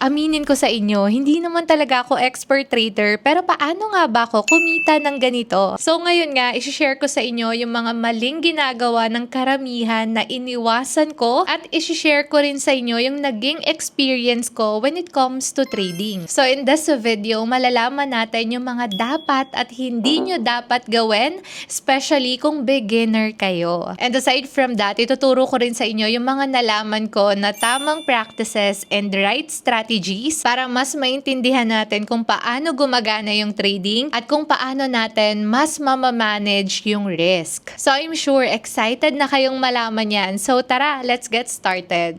aminin ko sa inyo, hindi naman talaga ako expert trader, pero paano nga ba ako kumita ng ganito? So ngayon nga, isi-share ko sa inyo yung mga maling ginagawa ng karamihan na iniwasan ko at isi-share ko rin sa inyo yung naging experience ko when it comes to trading. So in this video, malalaman natin yung mga dapat at hindi nyo dapat gawin, especially kung beginner kayo. And aside from that, ituturo ko rin sa inyo yung mga nalaman ko na tamang practices and right strategies para mas maintindihan natin kung paano gumagana yung trading at kung paano natin mas mamamanage yung risk. So I'm sure excited na kayong malaman yan. So tara, let's get started.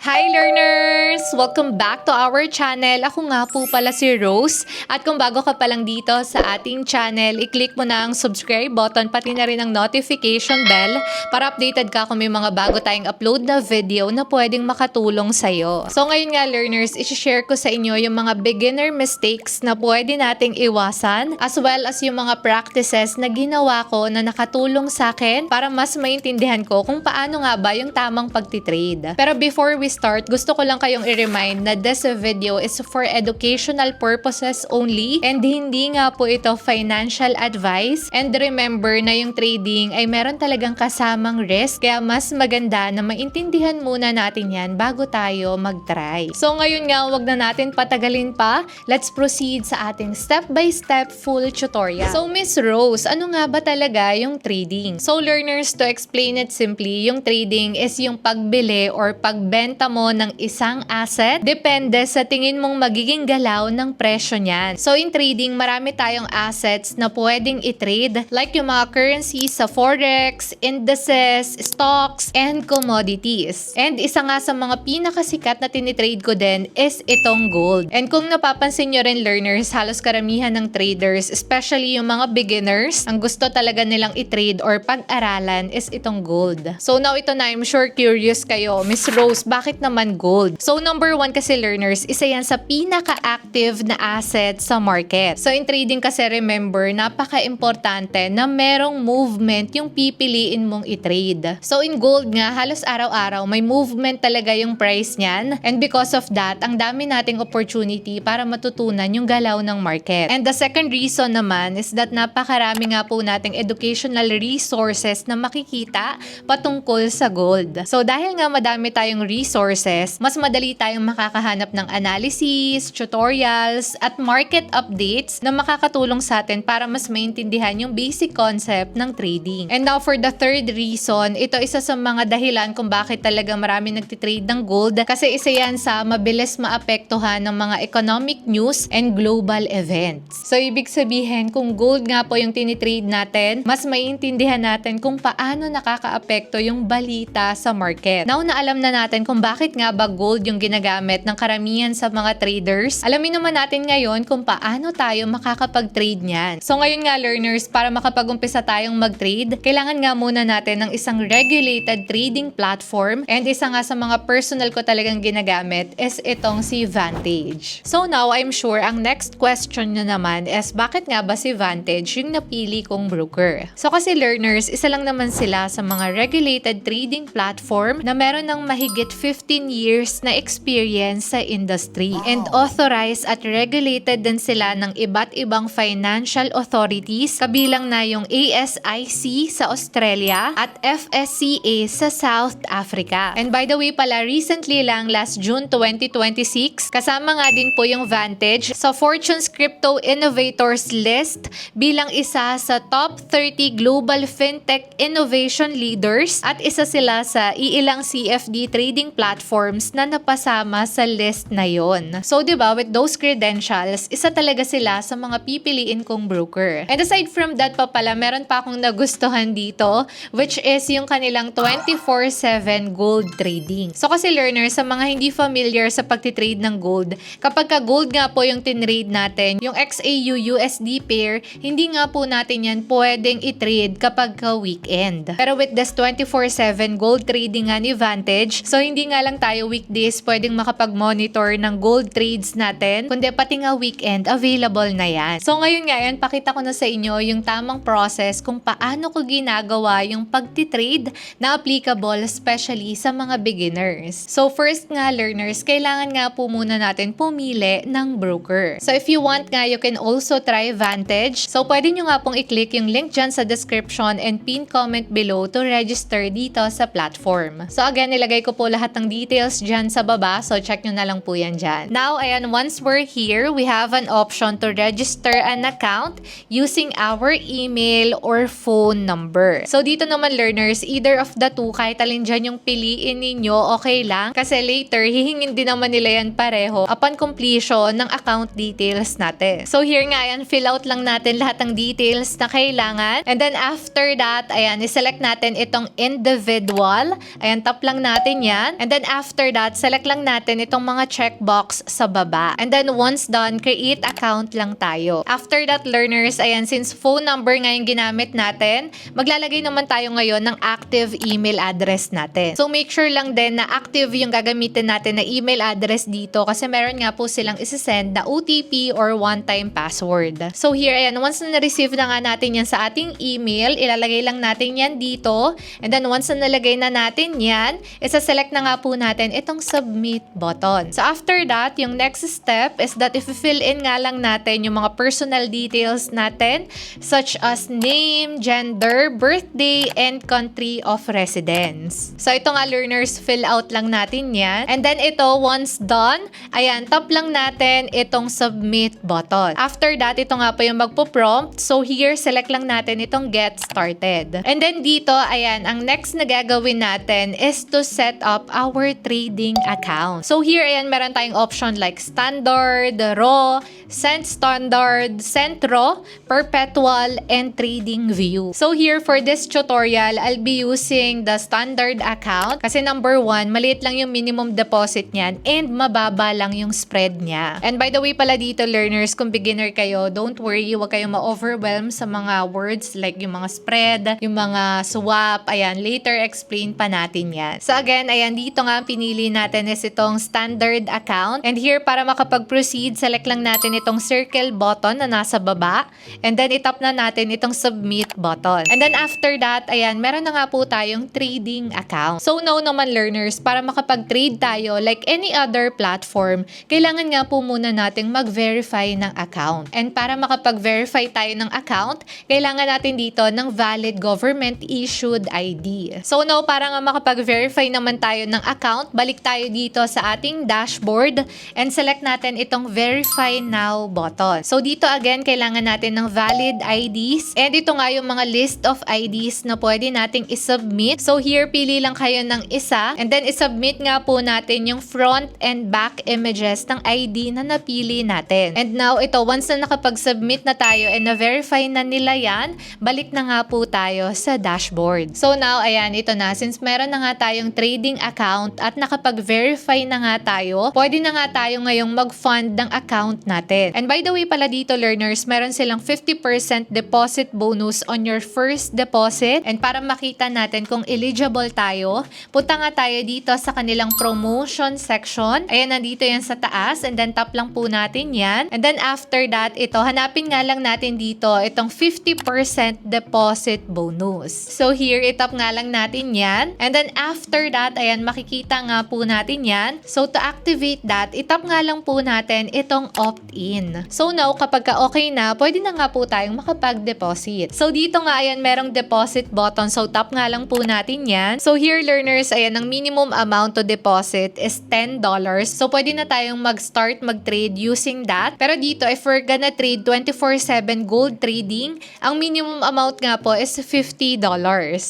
Hi learners! Welcome back to our channel. Ako nga po pala si Rose. At kung bago ka pa lang dito sa ating channel, i-click mo na ang subscribe button pati na rin ang notification bell para updated ka kung may mga bago tayong upload na video na pwedeng makatulong sa'yo. So ngayon nga learners, isi-share ko sa inyo yung mga beginner mistakes na pwede nating iwasan as well as yung mga practices na ginawa ko na nakatulong sa akin para mas maintindihan ko kung paano nga ba yung tamang pagtitrade. Pero before we start, gusto ko lang kayong i-remind na this video is for educational purposes only and hindi nga po ito financial advice. And remember na yung trading ay meron talagang kasamang risk, kaya mas maganda na maintindihan muna natin yan bago tayo mag-try. So ngayon nga, wag na natin patagalin pa. Let's proceed sa ating step-by-step full tutorial. So Miss Rose, ano nga ba talaga yung trading? So learners, to explain it simply, yung trading is yung pagbili or pagbenta mo ng isang asset depende sa tingin mong magiging galaw ng presyo niyan. So in trading, marami tayong assets na pwedeng i-trade like yung mga currencies sa forex, indices, stocks, and commodities. And isa nga sa mga pinakasikat na tinitrade ko din is itong gold. And kung napapansin nyo rin learners, halos karamihan ng traders, especially yung mga beginners, ang gusto talaga nilang i-trade or pag-aralan is itong gold. So now ito na, I'm sure curious kayo, Miss Rose, bakit naman gold? So number one kasi learners, isa yan sa pinaka-active na asset sa market. So in trading kasi remember, napaka-importante na merong movement yung pipiliin mong i-trade. So in gold nga, halos araw-araw may movement talaga yung price niyan. And because of that, ang dami nating opportunity para matutunan yung galaw ng market. And the second reason naman is that napakarami nga po nating educational resources na makikita patungkol sa gold. So dahil nga madami tayong resources, mas madali tayong makakahanap ng analysis, tutorials, at market updates na makakatulong sa atin para mas maintindihan yung basic concept ng trading. And now for the third reason, ito isa sa mga dahilan kung bakit talaga marami nagtitrade ng gold kasi isa yan sa mabilis maapektuhan ng mga economic news and global events. So ibig sabihin, kung gold nga po yung tinitrade natin, mas maintindihan natin kung paano nakakaapekto yung balita sa market. Now na alam na natin kung bakit nga ba gold yung ginagamit ng karamihan sa mga traders, alamin naman natin ngayon kung paano tayo makakapag-trade niyan. So ngayon nga learners, para makapag-umpisa tayong mag-trade, kailangan nga muna natin ng isang regulated trading platform, and isa nga sa mga personal ko talagang ginagamit is itong si Vantage. So now, I'm sure ang next question nyo naman is bakit nga ba si Vantage yung napili kong broker? So kasi learners, isa lang naman sila sa mga regulated trading platform na meron ng mahigit 15 years na experience sa industry. And authorized at regulated din sila ng iba't ibang financial authorities, kabilang na yung ASIC sa Australia at FSCA sa South Africa. And by the way pala, recently lang, last June 2026, kasama nga din po yung Vantage sa Fortune's Crypto Innovators list bilang isa sa top 30 global fintech innovation leaders at isa sila sa iilang CFD trading platforms na napasama sa list na yon. So, di ba, with those credentials, isa talaga sila sa mga pipiliin kong broker. And aside from that pa pala, meron pa akong nagustuhan dito, which is yung kanilang 24/7 gold trading. So, kasi learners, sa mga hindi familiar sa pagtitrade ng gold, kapag ka gold nga po yung tinrade natin, yung XAU-USD pair, hindi nga po natin yan pwedeng i-trade kapag ka weekend. Pero with this 24/7 gold trading nga ni Vantage, so hindi nga nga lang tayo weekdays pwedeng makapag-monitor ng gold trades natin, kundi pati nga weekend available na yan. So ngayon nga yan, pakita ko na sa inyo yung tamang process kung paano ko ginagawa yung pagtitrade na applicable especially sa mga beginners. So first nga learners, kailangan nga po muna natin pumili ng broker. So if you want nga, you can also try Vantage. So pwede nyo nga pong i-click yung link dyan sa description and pin comment below to register dito sa platform. So again, nilagay ko po lahat ng details dyan sa baba. So check nyo na lang po yan dyan. Now, ayan, once we're here, we have an option to register an account using our email or phone number. So dito naman learners, either of the two, kahit alin dyan yung piliin ninyo, okay lang. Kasi later, hihingin din naman nila yan pareho upon completion ng account details natin. So here nga, ayan, fill out lang natin lahat ng details na kailangan. And then after that, ayan, iselect natin itong individual. Ayan, tap lang natin yan. And then after that, select lang natin itong mga checkbox sa baba. And then once done, create account lang tayo. After that, learners, ayan, since phone number nga yung ginamit natin, maglalagay naman tayo ngayon ng active email address natin. So make sure lang din na active yung gagamitin natin na email address dito kasi meron nga po silang isesend na OTP or one-time password. So here, ayan, once na na-receive na nga natin yan sa ating email, ilalagay lang natin yan dito. And then once na nalagay na natin yan, isa-select na nga po natin itong submit button. So after that, yung next step is that if fill in nga lang natin yung mga personal details natin such as name, gender, birthday, and country of residence. So ito nga learners, fill out lang natin yan. And then ito, once done, ayan, tap lang natin itong submit button. After that, ito nga po yung magpo-prompt. So here, select lang natin itong get started. And then dito, ayan, ang next na gagawin natin is to set up our trading account. So here, ayan, meron tayong option like standard, raw, cent standard, cent raw, perpetual, and trading view. So here, for this tutorial, I'll be using the standard account kasi number one, maliit lang yung minimum deposit niyan and mababa lang yung spread niya. And by the way pala dito, learners, kung beginner kayo, don't worry, huwag kayong ma-overwhelm sa mga words like yung mga spread, yung mga swap, ayan, later explain pa natin yan. So again, ayan, dito nga pinili natin is itong standard account. And here, para makapag-proceed, select lang natin itong circle button na nasa baba. And then, itap na natin itong submit button. And then, after that, ayan, meron na nga po tayong trading account. So, now naman learners, para makapag-trade tayo like any other platform, kailangan nga po muna nating mag-verify ng account. And para makapag-verify tayo ng account, kailangan natin dito ng valid government-issued ID. So, now, para nga makapag-verify naman tayo ng account, balik tayo dito sa ating dashboard and select natin itong verify now button. So dito again, kailangan natin ng valid IDs and ito nga yung mga list of IDs na pwede nating isubmit. So here, pili lang kayo ng isa and then isubmit nga po natin yung front and back images ng ID na napili natin. And now ito, once na nakapag-submit na tayo and na-verify na nila yan, balik na nga po tayo sa dashboard. So now, ayan, ito na. Since meron na nga tayong trading account at nakapag-verify na nga tayo, pwede na nga tayo ngayong mag-fund ng account natin. And by the way pala dito, learners, meron silang 50% deposit bonus on your first deposit. And para makita natin kung eligible tayo, punta nga tayo dito sa kanilang promotion section. Ayan, nandito yan sa taas. And then tap lang po natin yan. And then after that, ito, hanapin nga lang natin dito itong 50% deposit bonus. So here, itap nga lang natin yan. And then after that, ayan, makikita nga po natin yan. So to activate that, itap nga lang po natin itong opt-in. So now, kapag okay na, pwede na nga po tayong makapag-deposit. So dito nga, ayan, merong deposit button. So tap nga lang po natin yan. So here, learners, ayan, ang minimum amount to deposit is $10. So pwede na tayong mag-start mag-trade using that. Pero dito, if we're gonna trade 24/7 gold trading, ang minimum amount nga po is $50.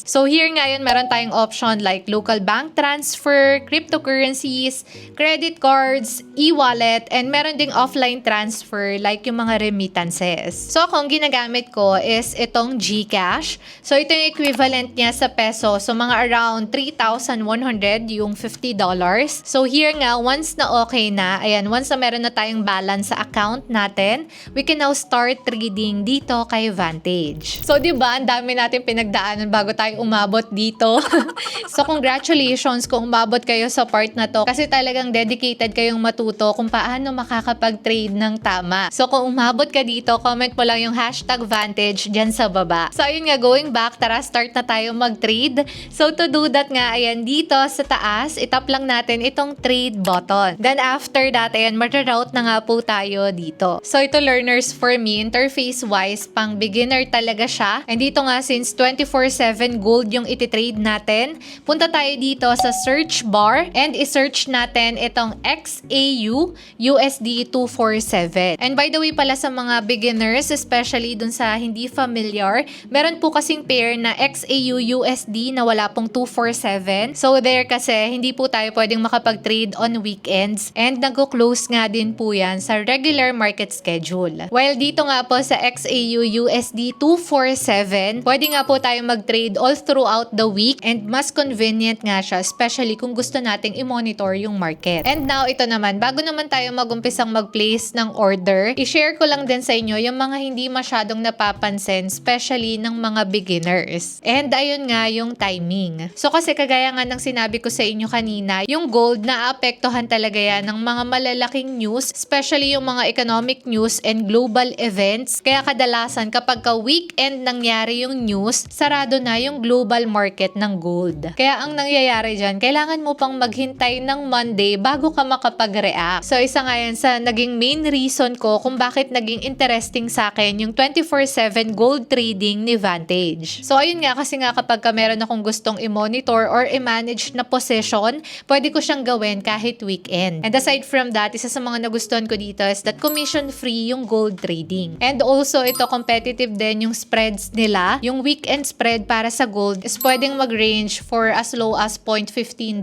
So here nga, ayan, meron tayong option like local bank transfer, cryptocurrencies, credit cards, e-wallet, and meron ding offline transfer transfer like yung mga remittances. So ako, ang ginagamit ko is itong GCash. So ito yung equivalent niya sa peso. So mga around 3,100 yung $50. So here nga, once na okay na, ayan, once na meron na tayong balance sa account natin, we can now start trading dito kay Vantage. So 'di ba, ang dami natin pinagdaanan bago tayo umabot dito. So congratulations kung umabot kayo sa part na to kasi talagang dedicated kayong matuto kung paano makakapag-trade ng tama. So kung umabot ka dito, comment mo lang yung #Vantage dyan sa baba. So ayun nga, going back, tara start na tayo mag-trade. So to do that nga, ayan, dito sa taas, itap lang natin itong trade button. Then after that, ayan, mara-route na nga po tayo dito. So ito learners, for me, interface-wise, pang beginner talaga siya. And dito nga, since 24/7 gold yung ititrade natin, punta tayo dito sa search bar and isearch natin itong XAU USD 247. And by the way pala sa mga beginners, especially dun sa hindi familiar, meron po kasing pair na XAU USD na wala pong 247. So there kasi, hindi po tayo pwedeng makapag-trade on weekends and nag-close nga din po yan sa regular market schedule. While dito nga po sa XAU USD 247, pwede nga po tayo mag-trade all throughout the week and mas convenient nga siya, especially kung gusto nating i-monitor yung market. And now, ito naman, bago naman tayo mag-umpisang mag-place ng order, i-share ko lang din sa inyo yung mga hindi masyadong napapansin, especially ng mga beginners. And ayun nga, yung timing. So kasi kagaya nga ng sinabi ko sa inyo kanina, yung gold naapektuhan talaga yan ng mga malalaking news, especially yung mga economic news and global events. Kaya kadalasan kapag ka-weekend nangyari yung news, sarado na yung global market ng gold. Kaya ang nangyayari dyan, kailangan mo pang maghintay ng Monday bago ka makapag-react. So isa nga yan sa naging main reason ko kung bakit naging interesting sa akin yung 24/7 gold trading ni Vantage. So ayun nga, kasi nga kapag meron akong gustong i-monitor or i-manage na position, pwede ko siyang gawin kahit weekend. And aside from that, isa sa mga nagustuhan ko dito is that commission-free yung gold trading. And also, ito competitive din yung spreads nila. Yung weekend spread para sa gold is pwedeng mag-range for as low as $0.15.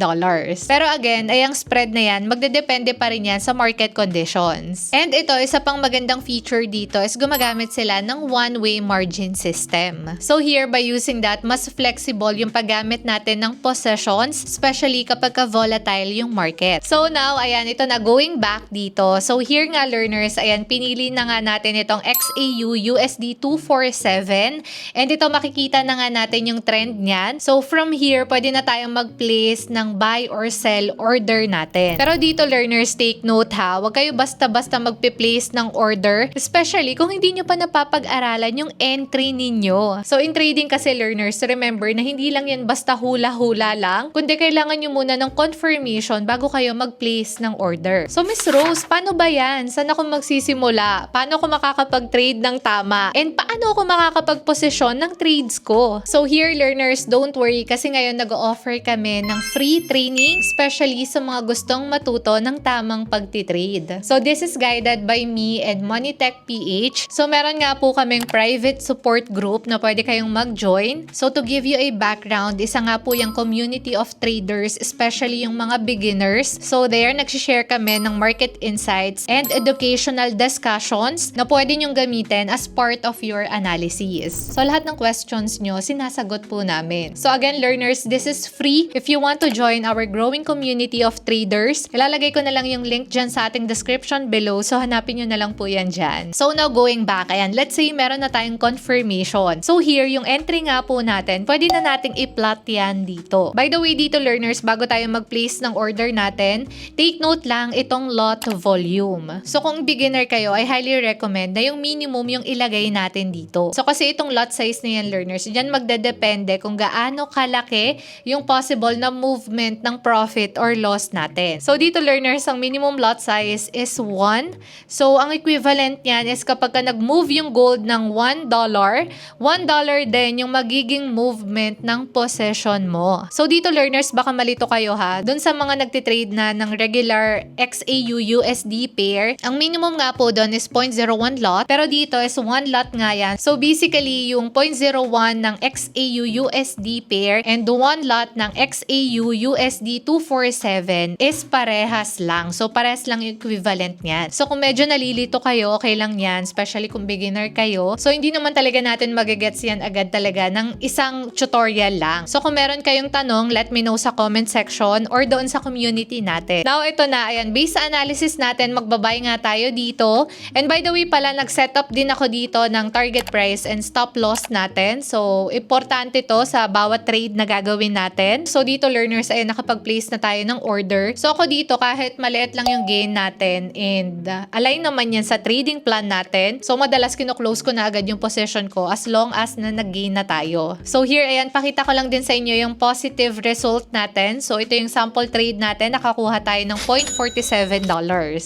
Pero again, ay ang spread na yan, magdedepende pa rin yan sa market conditions. And ito, isa pang magandang feature dito is gumagamit sila ng one-way margin system. So here, by using that, mas flexible yung paggamit natin ng possessions, especially kapag ka-volatile yung market. So now, ayan, ito na, going back dito. So here nga learners, ayan, pinili na nga natin itong XAU USD 247 and ito makikita na nga natin yung trend niyan. So from here, pwede na tayong mag-place ng buy or sell order natin. Pero dito learners, take note ha, huwag kayo basta-basta magpi-place ng order, especially kung hindi nyo pa napapag-aralan yung entry ninyo. So in trading kasi learners, remember na hindi lang yan basta hula-hula lang, kundi kailangan nyo muna ng confirmation bago kayo mag-place ng order. So Miss Rose, paano ba yan? Saan ako magsisimula? Paano ako makakapag-trade ng tama? And paano ako makakapag-posisyon ng trades ko? So here learners, don't worry kasi ngayon nag-offer kami ng free training, especially sa mga gustong matuto ng tamang pagtitrade. So this is guided by me and Moneytech PH. So meron nga po kaming private support group na pwede kayong mag-join. So to give you a background, isa nga po yung community of traders, especially yung mga beginners. So there, nagsishare kami ng market insights and educational discussions na pwede nyong gamitin as part of your analysis. So lahat ng questions nyo, sinasagot po namin. So again, learners, this is free. If you want to join our growing community of traders, ilalagay ko na lang yung link dyan sa ating description below. So hanapin nyo na lang po yan dyan. So now going back, ayan, let's say meron na tayong confirmation. So here, yung entry nga po natin, pwede na nating i-plot yan dito. By the way, dito learners, bago tayo mag-place ng order natin, take note lang itong lot volume. So kung beginner kayo, I highly recommend na yung minimum yung ilagay natin dito. So kasi itong lot size na yan learners, dyan magdedepende kung gaano kalaki yung possible na movement ng profit or loss natin. So dito learners, ang minimum lot size is 1. So ang equivalent niyan is kapag ka nag-move yung gold ng $1, $1 din yung magiging movement ng possession mo. So dito learners, baka malito kayo ha. Doon sa mga nagtitrade na ng regular XAU USD pair, ang minimum nga po doon is 0.01 lot. Pero dito is 1 lot nga yan. So basically, yung 0.01 ng XAU USD pair and 1 lot ng XAU USD 247 is parehas lang. So parehas lang yung equivalent niyan. So So kung medyo nalilito kayo, okay lang yan, especially kung beginner kayo. So hindi naman talaga natin magigets yan agad talaga ng isang tutorial lang. So kung meron kayong tanong, let me know sa comment section or doon sa community natin. Now ito na, ayan, based sa analysis natin, magbabay nga tayo dito. And by the way pala, nag-set up din ako dito ng target price and stop loss natin. So importante to sa bawat trade na gagawin natin. So dito learners, ayan, nakapag-place na tayo ng order. So ako dito, kahit maliit lang yung gain natin and align naman yan sa trading plan natin. So madalas kino-close ko na agad yung position ko as long as na nag-gain na tayo. So here, ayan, pakita ko lang din sa inyo yung positive result natin. So ito yung sample trade natin, nakakuha tayo ng $0.47.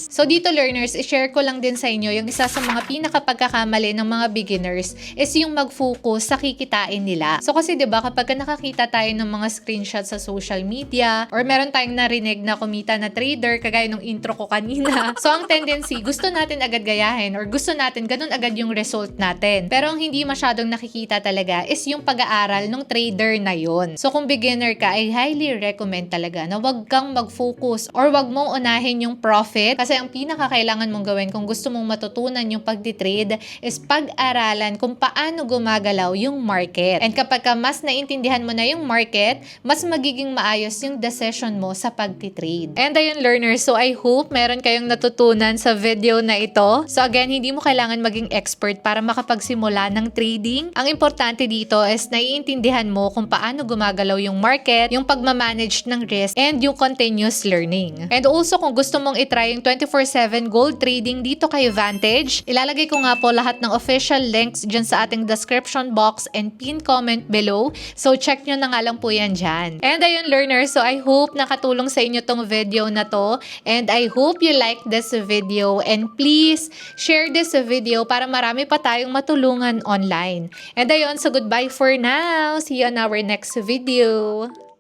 So dito learners, i-share ko lang din sa inyo yung isa sa mga pinakapagkakamali ng mga beginners is yung mag-focus sa kikitain nila. So kasi 'di ba, kapag nakakita tayo ng mga screenshots sa social media or meron tayong narinig na kumita na trader kagaya nung intro ko kanina. So ang tendency, gusto natin agad gayahin or gusto natin ganun agad yung result natin. Pero ang hindi masyadong nakikita talaga is yung pag-aaral ng trader na yon. So kung beginner ka, I highly recommend talaga na wag kang mag-focus or wag mong unahin yung profit kasi ang pinakakailangan mong gawin kung gusto mong matutunan yung pagtitrade is pag-aralan kung paano gumagalaw yung market. And kapag mas naintindihan mo na yung market, mas magiging maayos yung decision mo sa pagtitrade. And ayun learners, so I hope meron kayong natutunan sa video na ito. So again, hindi mo kailangan maging expert para makapagsimula ng trading. Ang importante dito is naiintindihan mo kung paano gumagalaw yung market, yung pagmamanage ng risk, and yung continuous learning. And also, kung gusto mong itry yung 24/7 gold trading dito kay Vantage, ilalagay ko nga po lahat ng official links dyan sa ating description box and pin comment below. So check nyo na nga lang po yan dyan. And ayun learners, so I hope nakatulong sa inyo tong video na to. And I hope you like this video. And please, share this video para marami pa tayong matulungan online. And ayun, so goodbye for now. See you on our next video.